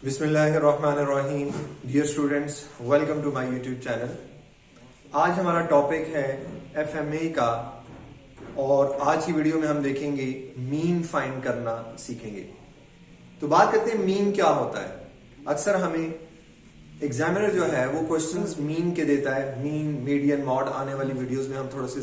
बिस्मिल्लाहिर्रहमानिर्रहीम। Dear students, welcome to my YouTube channel. आज हमारा टॉपिक है एफएमए का और आज की वीडियो में हम देखेंगे मीन फाइंड करना सीखेंगे। तो बात करते हैं मीन क्या होता है। अक्सर हमें एग्जामिनर जो है वो क्वेश्चंस मीन के देता है। मीन, मीडियन, मॉड आने वाली वीडियोस में हम थोड़ा से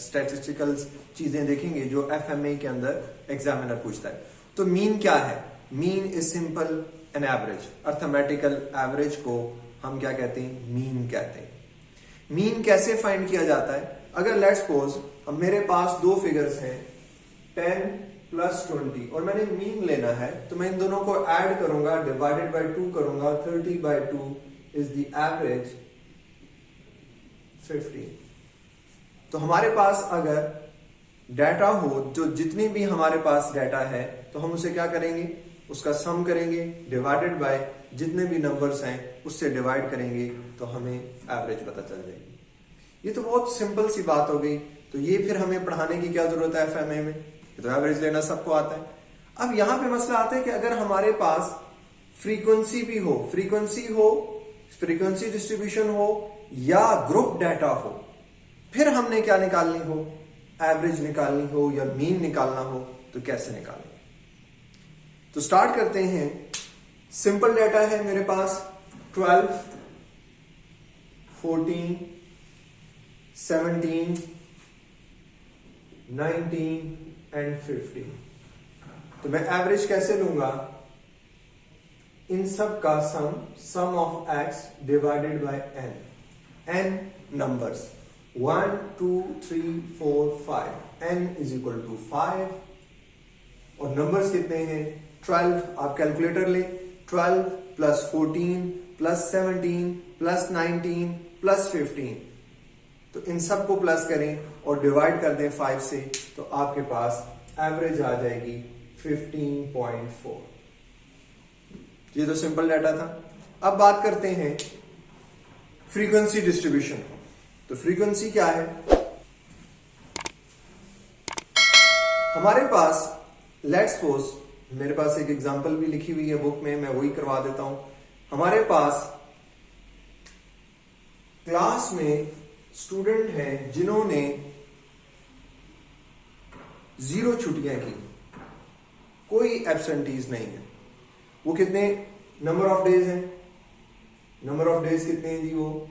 स्टैटिस्टिकल चीजें देखेंगे जो एफएमए के अंदर एग्जामिनर पूछता है। तो मीन क्या है? Mean is simple an average. Arithmetical average को हम क्या कहते हैं? मीन कहते हैं। मीन कैसे फाइंड किया जाता है? अगर लेट्स सपोज अब मेरे पास दो फिगर्स हैं 10 प्लस 20 और मैंने मीन लेना है, तो मैं इन दोनों को ऐड करूंगा, डिवाइडेड बाय 2 करूंगा। 30/2 इज द एवरेज 50। तो हमारे पास अगर डाटा हो, जो जितनी भी हमारे पास डाटा है, तो हम उसे क्या करेंगे? उसका सम करेंगे, डिवाइडेड बाय जितने भी नंबर्स हैं उससे डिवाइड करेंगे, तो हमें एवरेज पता चल जाएगी। ये तो बहुत सिंपल सी बात हो गई। तो ये फिर हमें पढ़ाने की क्या जरूरत है एफएमए में? ये तो एवरेज लेना सबको आता है। अब यहां पे मसला आता है कि अगर हमारे पास फ्रीक्वेंसी भी हो, फ्रीक्वेंसी डिस्ट्रीब्यूशन हो या ग्रुप डाटा हो, फिर हमने क्या निकालनी हो? एवरेज निकालनी हो या मीन निकालना हो, तो कैसे निकालेंगे? तो स्टार्ट करते हैं। सिंपल डाटा है मेरे पास 12, 14, 17, 19 एंड 15। तो मैं एवरेज कैसे लूंगा? इन सब का sum of X divided by N numbers 1 2 3 4 5। N is equal to 5 और नंबर्स कितने हैं? 12। आप कैलकुलेटर ले। 12 प्लस 14 प्लस 17 प्लस 19 प्लस 15। तो इन सब को प्लस करें और डिवाइड कर दें 5 से, तो आपके पास एवरेज आ जाएगी 15.4। ये तो सिंपल डाटा था। अब बात करते हैं फ्रीक्वेंसी डिस्ट्रीब्यूशन। तो फ्रीक्वेंसी क्या है? हमारे पास लेट्स सपोज, मेरे पास एक एग्जांपल भी लिखी हुई है बुक में, मैं वही करवा देता हूं। हमारे पास क्लास में स्टूडेंट हैं जिन्होंने 0 छुट्टियां की, कोई एब्सेंटीज नहीं है। वो कितने नंबर ऑफ डेज हैं? नंबर ऑफ डेज कितने हैं जी? वो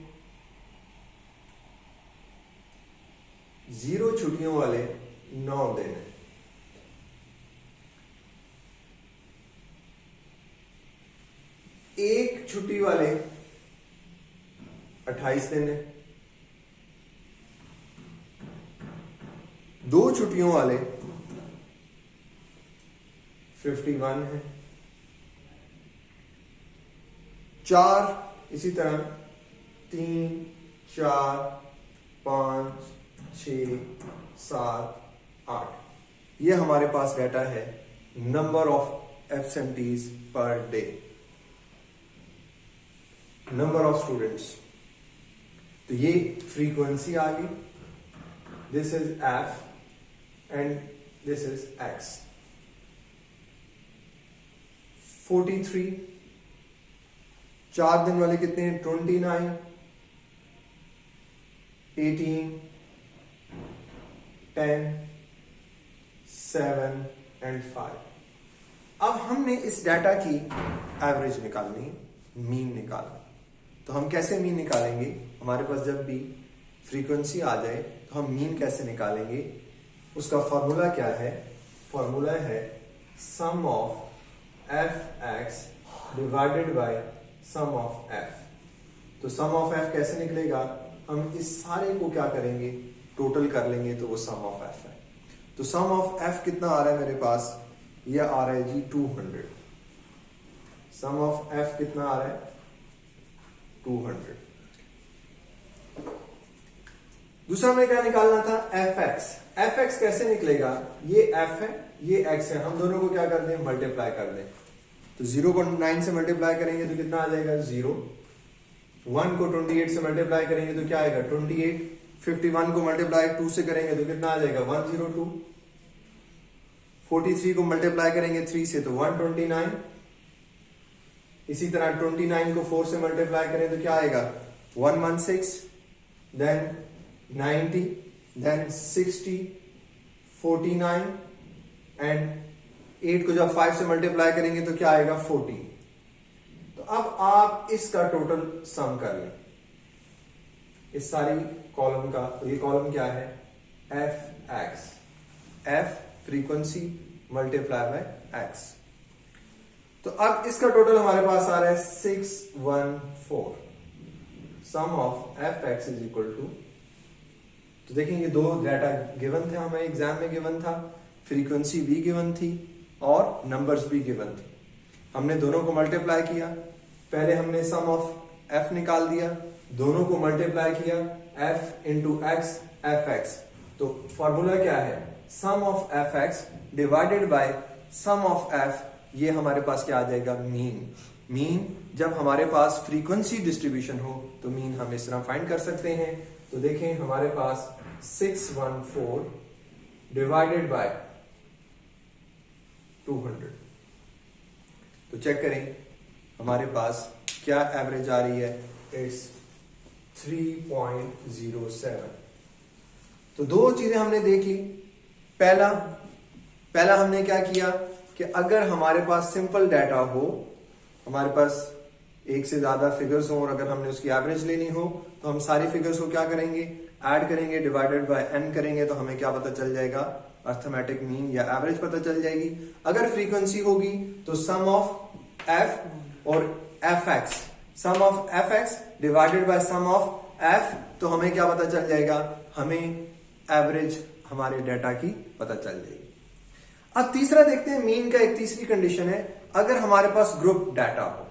0 छुट्टियों वाले 9 दिन है। एक छुट्टी वाले 28 दिन है। 2 छुट्टियों वाले 51 है। 4 इसी तरह 3 4 5 6 7 8। ये हमारे पास डाटा है number of absentees per day, number of students. तो ये फ्रीक्वेंसी आ गई। This is F and this is x. 43 4 दिन वाले कितने हैं? 29, 18, 10, 7 एंड 5। अब हमने इस डाटा की एवरेज निकालनी, मीन निकालना। तो हम कैसे मीन निकालेंगे? हमारे पास जब भी फ्रीक्वेंसी आ जाए तो हम मीन कैसे निकालेंगे? उसका फॉर्मूला क्या है? फॉर्मूला है sum of F X divided by sum of F. तो सम ऑफ एफ कैसे निकलेगा? हम इस सारे को क्या करेंगे? टोटल कर लेंगे, तो वो सम ऑफ एफ है। तो सम ऑफ एफ कितना आ रहा है मेरे पास? यह आ रहा है जी 200। सम ऑफ एफ कितना आ रहा है? 200। दूसरा हमें क्या निकालना था? F x. एफ एक्स कैसे निकलेगा? ये एफ है, ये एक्स है, हम दोनों को क्या कर दें? मल्टीप्लाई कर दें। तो 0 को 9 से मल्टीप्लाई करेंगे तो कितना आ जाएगा? 0। 1 को 28 से मल्टीप्लाई करेंगे तो क्या आएगा? 28। 51 को मल्टीप्लाई 2 से करेंगे तो कितना आ जाएगा? 102। 43 को मल्टीप्लाई करेंगे 3 से तो 129। इसी तरह 29 को 4 से मल्टीप्लाई करें तो क्या आएगा 116, देन 90, देन 60, 49 एंड 8 को जब 5 से मल्टीप्लाई करेंगे तो क्या आएगा 40। तो अब आप इसका टोटल सम कर लें इस सारी कॉलम का। तो ये कॉलम क्या है F x, F frequency multiply by x. तो अब इसका टोटल हमारे पास आ रहा है 614। Sum of F X is equal to, तो देखेंगे दो डाटा गिवन थे हमें एग्जाम में गिवन था, फ्रीक्वेंसी भी गिवन थी और नंबर्स भी गिवन थी। हमने दोनों को मल्टीप्लाई किया, पहले हमने सम ऑफ एफ निकाल दिया, दोनों को मल्टीप्लाई किया F into X F X. तो फॉर्मूला क्या है sum of F X divided by sum of F, ये हमारे पास क्या आ जाएगा मीन। मीन जब हमारे पास फ्रीक्वेंसी डिस्ट्रीब्यूशन हो तो मीन हम इस तरह फाइंड कर सकते हैं। तो देखें हमारे पास 614 डिवाइडेड बाय 200, तो चेक करें हमारे पास क्या एवरेज आ रही है, इट्स 3.07। तो दो चीजें हमने देखी। पहला हमने क्या किया कि अगर हमारे पास सिंपल डाटा हो, हमारे पास एक से ज्यादा फिगर्स हो और अगर हमने उसकी एवरेज लेनी हो तो हम सारी फिगर्स को क्या करेंगे ऐड करेंगे, डिवाइडेड बाय n करेंगे तो हमें क्या पता चल जाएगा अर्थमेटिक मीन या एवरेज पता चल जाएगी। अगर फ्रीक्वेंसी होगी तो सम ऑफ f और fx, sum of fx divided by sum of f, तो हमें क्या पता चल जाएगा, हमें एवरेज हमारे डाटा की पता चल जाएगी। अब तीसरा देखते हैं मीन का। एक तीसरी कंडीशन है अगर हमारे पास ग्रुप डाटा हो,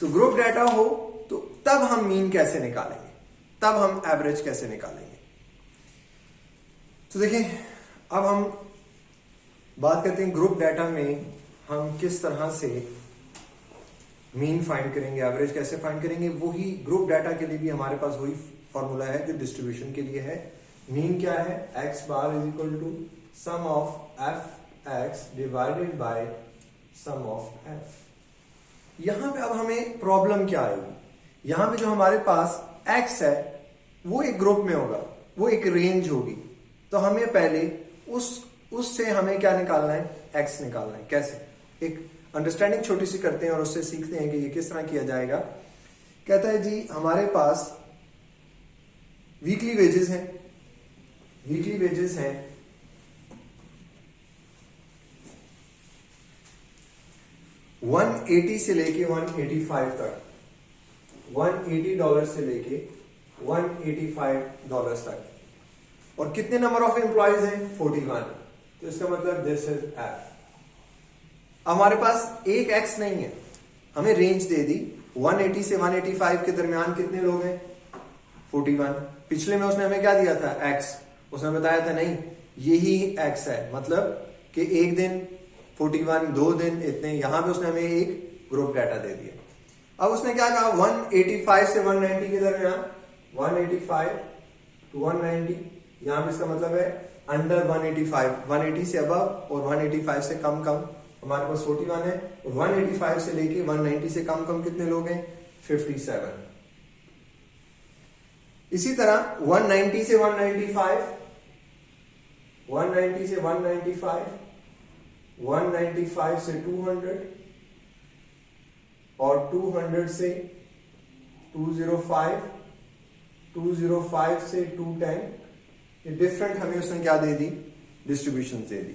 तो ग्रुप डाटा हो तो तब हम मीन कैसे निकालेंगे, तब हम एवरेज कैसे निकालेंगे। तो देखिए अब हम बात करते हैं ग्रुप डाटा में हम किस तरह से मीन फाइंड करेंगे, एवरेज कैसे फाइंड करेंगे। वही ग्रुप डाटा के लिए भी हमारे पास वही फॉर्मूला है जो डिस्ट्रीब्यूशन के लिए है। मीन क्या है X bar is equal to sum of F X divided by sum of F. यहां पे अब हमें प्रॉब्लम क्या आएगी, यहां पे जो हमारे पास x है वो एक ग्रुप में होगा, वो एक रेंज होगी। तो हमें पहले उससे हमें क्या निकालना है, x निकालना है। कैसे, एक अंडरस्टैंडिंग छोटी सी करते हैं और उससे सीखते हैं कि ये किस तरह किया जाएगा। कहता है जी हमारे पास वीकली वेजेस हैं, वीकली वेजेस हैं 180 से लेके 185 तक, $180 से लेके $185 तक। और कितने नंबर ऑफ एम्प्लॉयज हैं 41। तो इसका मतलब दिस इज एफ। हमारे पास एक एक्स नहीं है, हमें रेंज दे दी 180 से 185 के दरमियान कितने लोग हैं 41। पिछले में उसने हमें क्या दिया था एक्स, उसने बताया था नहीं यही एक्स है, मतलब कि एक दिन 41, 2 दिन इतने। यहां पे उसने हमें एक ग्रुप डाटा दे दिया। अब उसने क्या कहा 185 से 190 के दरमियान, 185 to 190, यहां पे इसका मतलब है अंडर 185, 180 से अबव और 185 से कम हमारे पास 41 है। और 185 से लेके 190 से कम कितने लोग हैं 57। इसी तरह 190 से 195, 190 से 195, 195 से 200 और 200 से 205, 205 से 210। ये डिफरेंट हमें उसने क्या दे दी, डिस्ट्रीब्यूशन दे दी।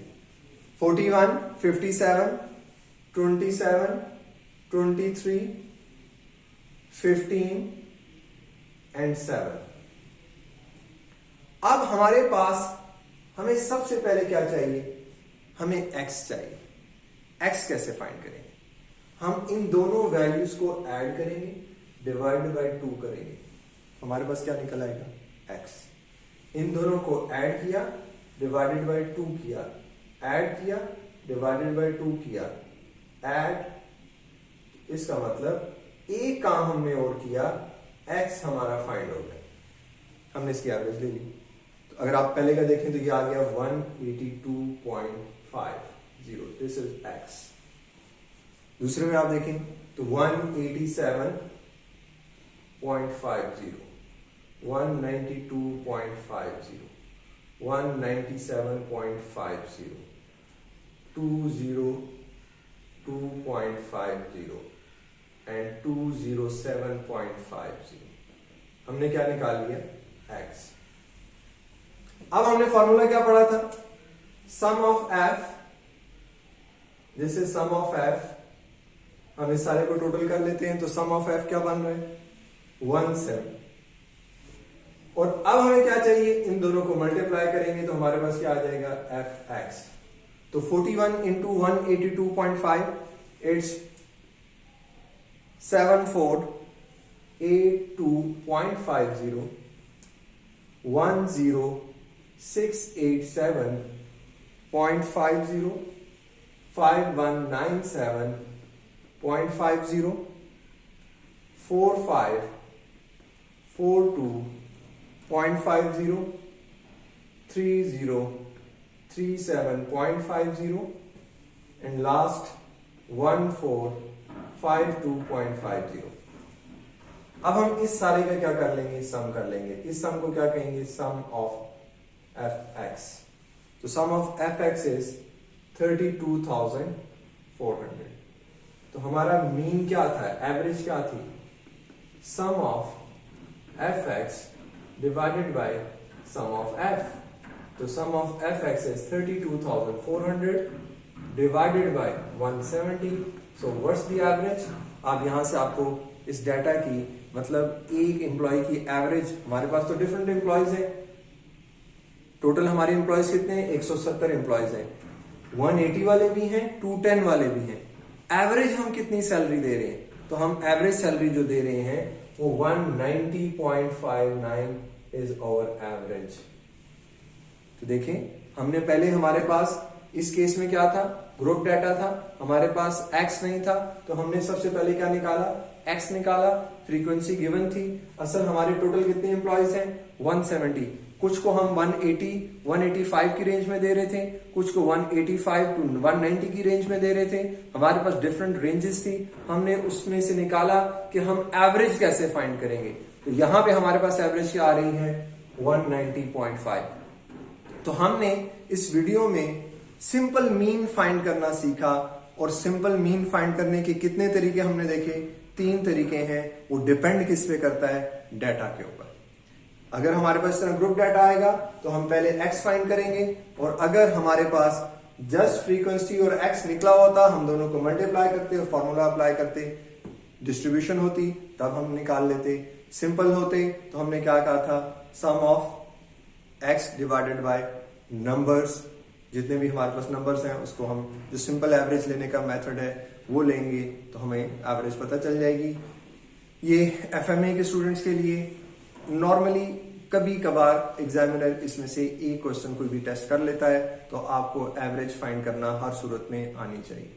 41, 57, 27, 23, 15 एंड 7। अब हमारे पास हमें सबसे पहले क्या चाहिए, हमें x चाहिए। x कैसे फाइंड करेंगे, हम इन दोनों वैल्यूज को ऐड करेंगे, डिवाइड बाय 2 करेंगे, हमारे पास क्या निकल आएगा x। इन दोनों को ऐड किया, डिवाइडेड बाय 2 किया, ऐड किया, डिवाइडेड बाय 2 किया, ऐड, इसका मतलब एक काम हमने और किया, x हमारा फाइंड हो गया, हमने इसकी एवरेज ले ली। तो अगर आप पहले का देखें तो ये आ गया 182.50, दिस इज x। दूसरे में आप देखें तो 187.50, 192.50, 197.50, 202.50 एंड 207.50। हमने क्या निकाल लिया? x। अब हमने फॉर्मूला क्या पढ़ा था? Sum of f, this is sum of f। हम इस सारे को टोटल कर लेते हैं, तो सम ऑफ f क्या बन रहा है? 17। और अब हमें क्या चाहिए? इन दोनों को मल्टीप्लाई करेंगे तो हमारे पास क्या आ जाएगा? fx। तो 41 इंटू 182.5, इट्स 7482.50, 10687.50, 5197.50, 4542.50, 3037.50 and last 1452.50। अब हम इस सारे का क्या कर लेंगे? सम कर लेंगे। इस सम को क्या कहेंगे? सम ऑफ fx। तो सम ऑफ fx इज 32,400। तो हमारा मीन क्या था? एवरेज क्या थी? Sum of fx divided by sum of f। तो sum of fx is 32,400 divided by 170। So what's the average? आप यहां से आपको इस डाटा की मतलब एक एम्प्लॉय की एवरेज, हमारे पास तो डिफरेंट एम्प्लॉयज हैं, टोटल हमारे एम्प्लॉयज कितने हैं? 170 एम्प्लॉयज हैं। 180 वाले भी हैं, 210 वाले भी हैं। एवरेज हम कितनी सैलरी दे रहे हैं? तो हम एवरेज सैलरी जो दे रहे हैं वो 190.59 इज आवर एवरेज। तो देखें, हमने पहले हमारे पास इस केस में क्या था? ग्रुप डाटा था, हमारे पास x नहीं था, तो हमने सबसे पहले क्या निकाला? x निकाला। फ्रीक्वेंसी गिवन थी। असल हमारे टोटल कितने एम्प्लॉयज हैं? 170। कुछ को हम 180, 185 की रेंज में दे रहे थे, कुछ को 185 टू 190 की रेंज में दे रहे थे। हमारे पास डिफरेंट रेंजेस थी। हमने उसमें से निकाला कि हम एवरेज कैसे फाइंड करेंगे। तो यहां पे हमारे पास एवरेज क्या आ रही है? 190.5। तो हमने इस वीडियो में सिंपल मीन फाइंड करना सीखा। और सिंपल मीन फाइंड करने के कितने तरीके हमने देखे? 3 तरीके हैं। वो डिपेंड किस पे करता है? डाटा के ऊपर। अगर हमारे पास इस तरह ग्रुप डाटा आएगा तो हम पहले x फाइंड करेंगे, और अगर हमारे पास जस्ट फ्रीक्वेंसी और x निकला होता, हम दोनों को मल्टीप्लाई करते और फॉर्मूला अप्लाई करते, डिस्ट्रीब्यूशन होती, तब हम निकाल लेते। सिंपल होते तो हमने क्या कहा था? Sum of x divided by numbers, जितने भी हमारे पास नंबर्स हैं उसको हम जो सिंपल एवरेज लेने का मेथड है वो लेंगे तो हमें एवरेज पता चल जाएगी। ये FMA के स्टूडेंट्स के लिए नॉर्मली कभी कभार एग्जामिनर इसमें से एक क्वेश्चन कोई भी टेस्ट कर लेता है, तो आपको एवरेज फाइंड करना हर सूरत में आनी चाहिए।